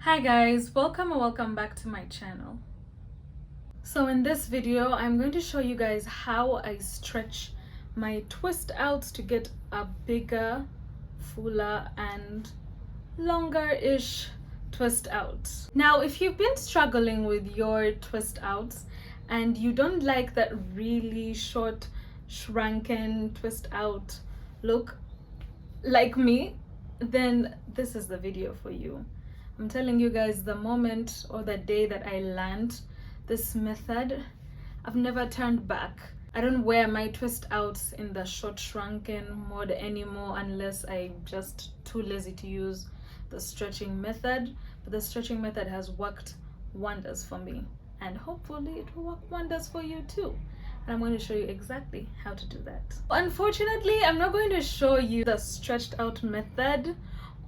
Hi guys, welcome or welcome back to my channel. So in this video, I'm going to show you guys how I stretch my twist outs to get a bigger, fuller and longer-ish twist out. Now, if you've been struggling with your twist outs and you don't like that really short, shrunken twist out look like me, then this is the video for you. I'm telling you guys, the moment or the day that I learned this method, I've never turned back. I don't wear my twist outs in the short shrunken mode anymore unless I'm just too lazy to use the stretching method. But the stretching method has worked wonders for me, and hopefully it will work wonders for you too. And I'm going to show you exactly how to do that. Unfortunately, I'm not going to show you the stretched out method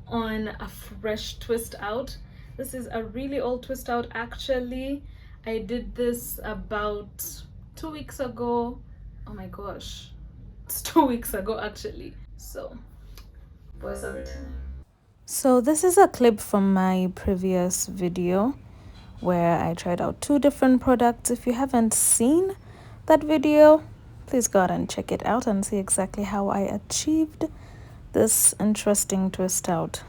on a fresh twist out. This is a really old twist out. Actually, I did this about 2 weeks ago. Oh my gosh, it's 2 weeks ago actually. So voice over to me. So this is a clip from my previous video where I tried out 2 different products. If you haven't seen that video, please go ahead and check it out and see exactly how I achieved this interesting twist out.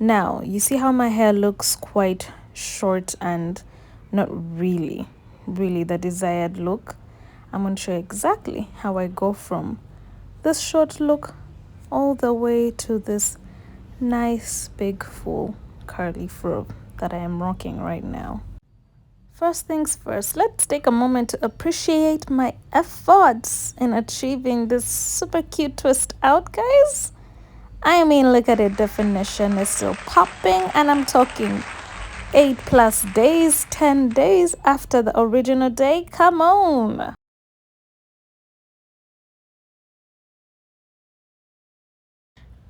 Now, you see how my hair looks quite short and not really the desired look. I'm going to show you exactly how I go from this short look all the way to this nice big full curly fro that I am rocking right now. First things first, let's take a moment to appreciate my efforts in achieving this super cute twist out, guys. I mean, look at it, definition is still popping, and I'm talking 8+ days, 10 days after the original day. Come on.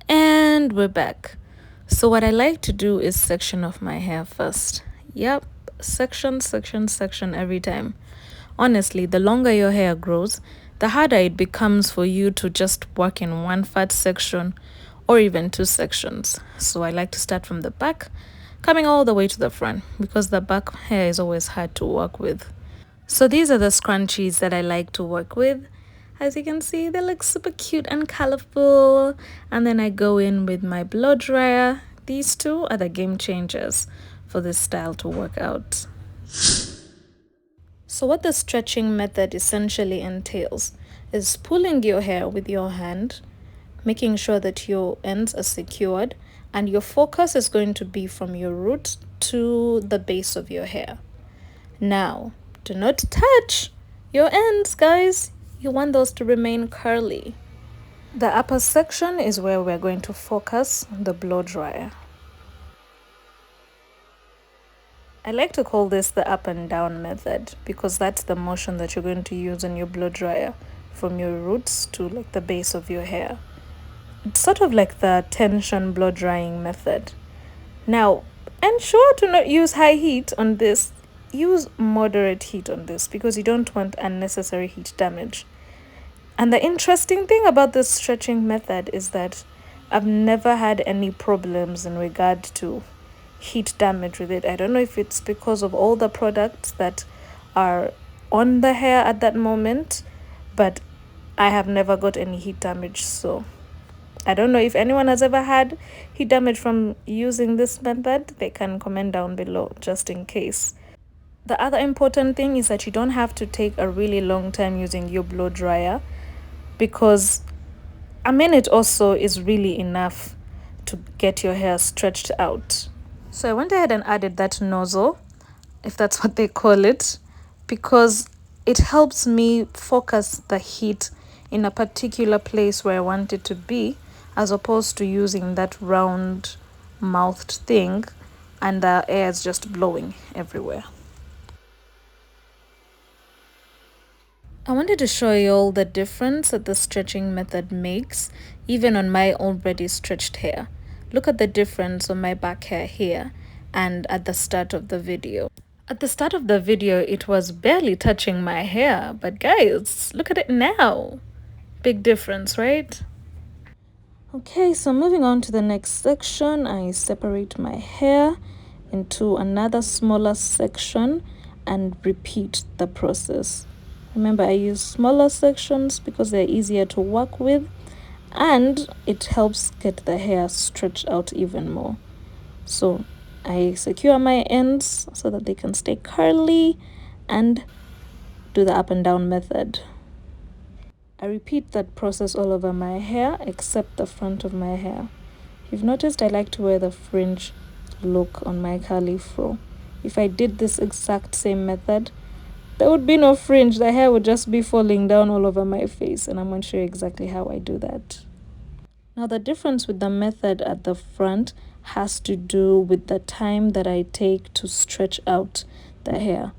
And we're back. So what I like to do is section off my hair first. Yep, section every time. Honestly, the longer your hair grows, the harder it becomes for you to just work in one fat section or even 2 sections. So I like to start from the back, coming all the way to the front, because the back hair is always hard to work with. So these are the scrunchies that I like to work with. As you can see, they look super cute and colorful. And then I go in with my blow dryer. These 2 are the game changers for this style to work out. So what the stretching method essentially entails is pulling your hair with your hand, making sure that your ends are secured, and your focus is going to be from your root to the base of your hair. Now, do not touch your ends, guys. You want those to remain curly. The upper section is where we're going to focus the blow dryer. I like to call this the up and down method because that's the motion that you're going to use on your blow dryer from your roots to like the base of your hair. It's sort of like the tension blow drying method. Now, ensure to not use high heat on this. Use moderate heat on this because you don't want unnecessary heat damage. And the interesting thing about this stretching method is that I've never had any problems in regard to heat damage with it. I don't know if it's because of all the products that are on the hair at that moment, but I have never got any heat damage. So I don't know if anyone has ever had heat damage from using this method. They can comment down below just in case. The other important thing is that you don't have to take a really long time using your blow dryer, because a minute or so is really enough to get your hair stretched out. So I went ahead and added that nozzle, if that's what they call it, because it helps me focus the heat in a particular place where I want it to be, as opposed to using that round mouthed thing and the air is just blowing everywhere. I wanted to show you all the difference that the stretching method makes, even on my already stretched hair. Look at the difference on my back hair here and at the start of the video. At the start of the video, it was barely touching my hair, but guys, look at it now. Big difference, right? Okay, so moving on to the next section, I separate my hair into another smaller section and repeat the process. Remember, I use smaller sections because they're easier to work with and it helps get the hair stretched out even more. So I secure my ends so that they can stay curly and do the up and down method. I repeat that process all over my hair except the front of my hair. You've noticed I like to wear the fringe look on my curly fro. If I did this exact same method, there would be no fringe. The hair would just be falling down all over my face, and I'm going to show you exactly how I do that. Now, the difference with the method at the front has to do with the time that I take to stretch out the hair.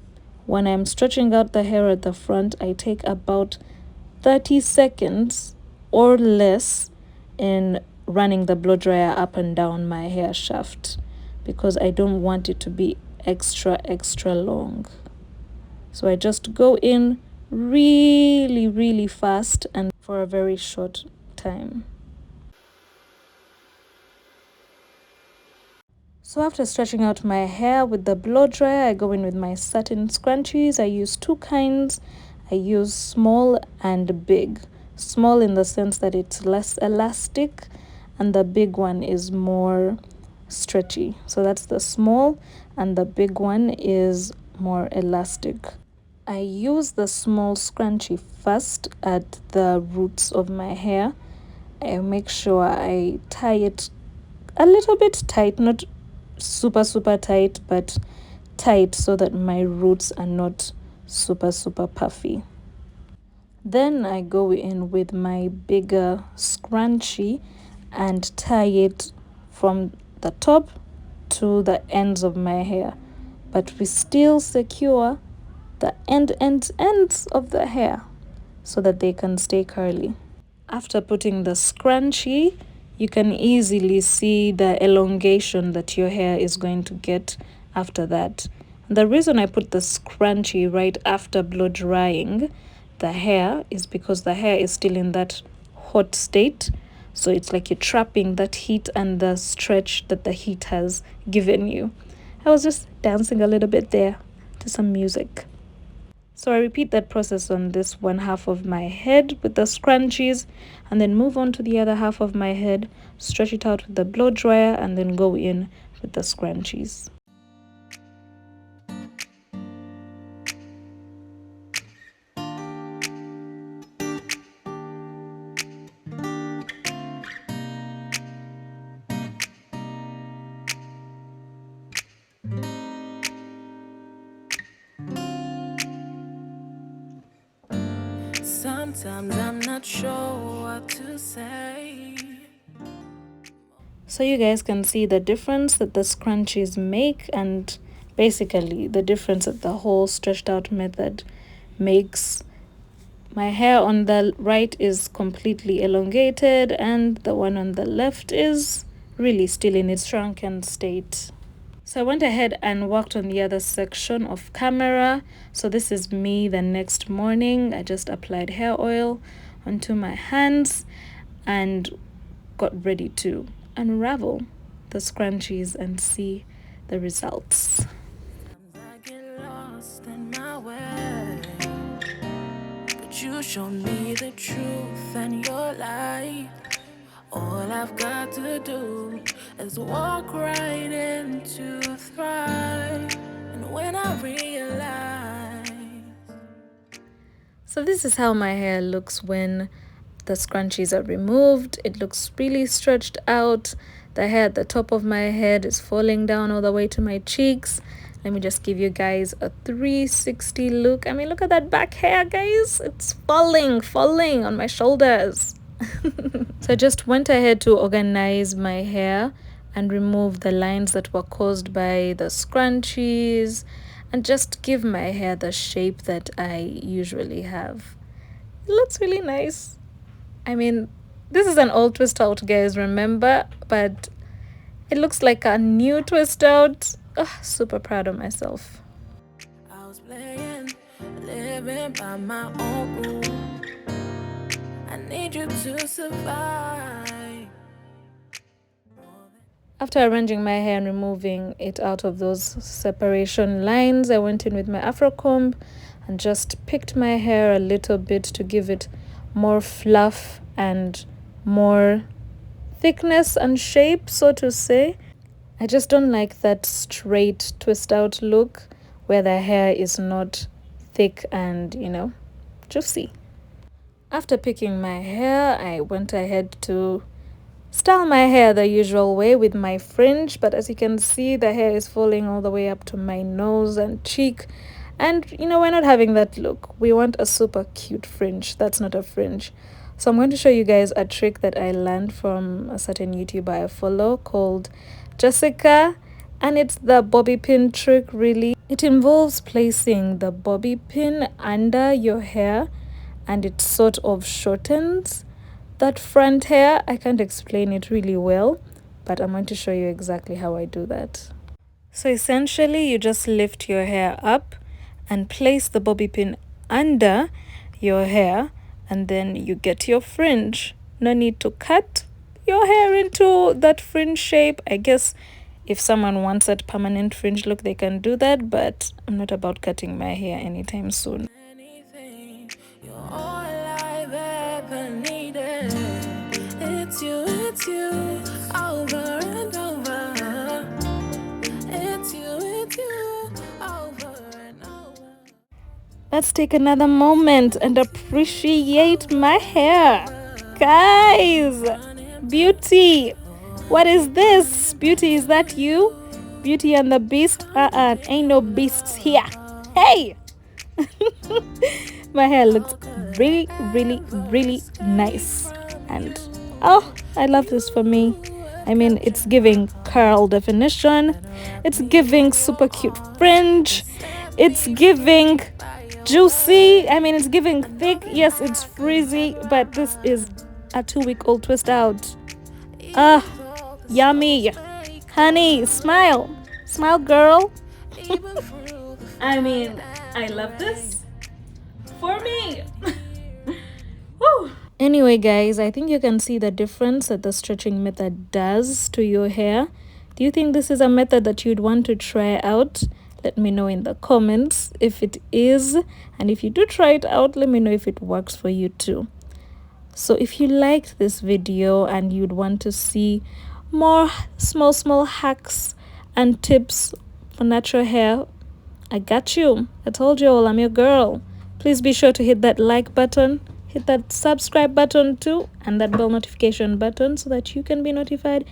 When I'm stretching out the hair at the front, I take about 30 seconds or less in running the blow dryer up and down my hair shaft because I don't want it to be extra long. So I just go in really fast and for a very short time. So after stretching out my hair with the blow dryer, I go in with my satin scrunchies. I use two kinds. I use small and big. Small in the sense that it's less elastic, and the big one is more stretchy. So that's the small, and the big one is more elastic. I use the small scrunchie first at the roots of my hair. I make sure I tie it a little bit tight, not super tight, but tight so that my roots are not super puffy. Then I go in with my bigger scrunchie and tie it from the top to the ends of my hair, but we still secure the ends of the hair so that they can stay curly. After putting the scrunchie, you can easily see the elongation that your hair is going to get after that. And the reason I put the scrunchie right after blow drying the hair is because the hair is still in that hot state. So it's like you're trapping that heat and the stretch that the heat has given you. I was just dancing a little bit there to some music. So I repeat that process on this one half of my head with the scrunchies and then move on to the other half of my head, stretch it out with the blow dryer and then go in with the scrunchies. Sometimes I'm not sure what to say. So you guys can see the difference that the scrunchies make and basically the difference that the whole stretched out method makes. My hair on the right is completely elongated and the one on the left is really still in its shrunken state. So I went ahead and worked on the other section of camera. So this is me the next morning. I just applied hair oil onto my hands and got ready to unravel the scrunchies and see the results. I get lost in my way, but you showed me the truth and your light. All I've got to do is walk right into thrive. And when I realize. So this is how my hair looks when the scrunchies are removed. It looks really stretched out. The hair at the top of my head is falling down all the way to my cheeks. Let me just give you guys a 360 look. I mean, look at that back hair, guys. It's falling on my shoulders. So I just went ahead to organize my hair and remove the lines that were caused by the scrunchies and just give my hair the shape that I usually have. It looks really nice. I mean, this is an old twist out, guys, remember? But it looks like a new twist out. Ugh, super proud of myself. I was playing, living by my own rules. I need you to survive. After arranging my hair and removing it out of those separation lines, I went in with my Afro comb and just picked my hair a little bit to give it more fluff and more thickness and shape, so to say. I just don't like that straight twist out look where the hair is not thick and, juicy. After picking my hair, I went ahead to style my hair the usual way with my fringe, but as you can see, the hair is falling all the way up to my nose and cheek, and we're not having that look. We want a super cute fringe. That's not a fringe. So I'm going to show you guys a trick that I learned from a certain YouTuber I follow called Jessica, and it's the bobby pin trick. Really, it involves placing the bobby pin under your hair, and it sort of shortens that front hair. I can't explain it really well, but I'm going to show you exactly how I do that. So essentially, you just lift your hair up and place the bobby pin under your hair, and then you get your fringe. No need to cut your hair into that fringe shape. I guess if someone wants that permanent fringe look, they can do that, but I'm not about cutting my hair anytime soon. It's you, over and over. It's you, over and over. Let's take another moment and appreciate my hair. Guys, Beauty, what is this? Beauty, is that you? Beauty and the Beast? Ain't no beasts here. Hey! My hair looks really, really, really nice. And oh, I love this for me. I mean, it's giving curl definition. It's giving super cute fringe. It's giving juicy. I mean, it's giving thick. Yes, it's frizzy, but this is a 2-week-old twist out. Yummy. Honey, smile. Smile, girl. I mean, I love this for me. Woo. Anyway, guys, I think you can see the difference that the stretching method does to your hair. Do you think this is a method that you'd want to try out? Let me know in the comments if it is. And if you do try it out, let me know if it works for you too. So if you liked this video and you'd want to see more small hacks and tips for natural hair, I got you. I told you all, I'm your girl. Please be sure to hit that like button, hit that subscribe button too, and that bell notification button so that you can be notified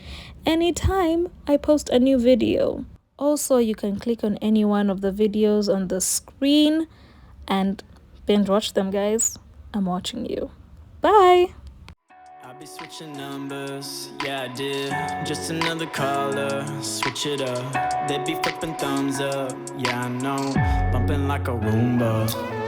anytime I post a new video. Also, you can click on any one of the videos on the screen and binge watch them, guys. I'm watching you. Bye. I'll be switching numbers, yeah I did. Just another caller, switch it up. They be flipping thumbs up, yeah I know. Bumping like a Roomba.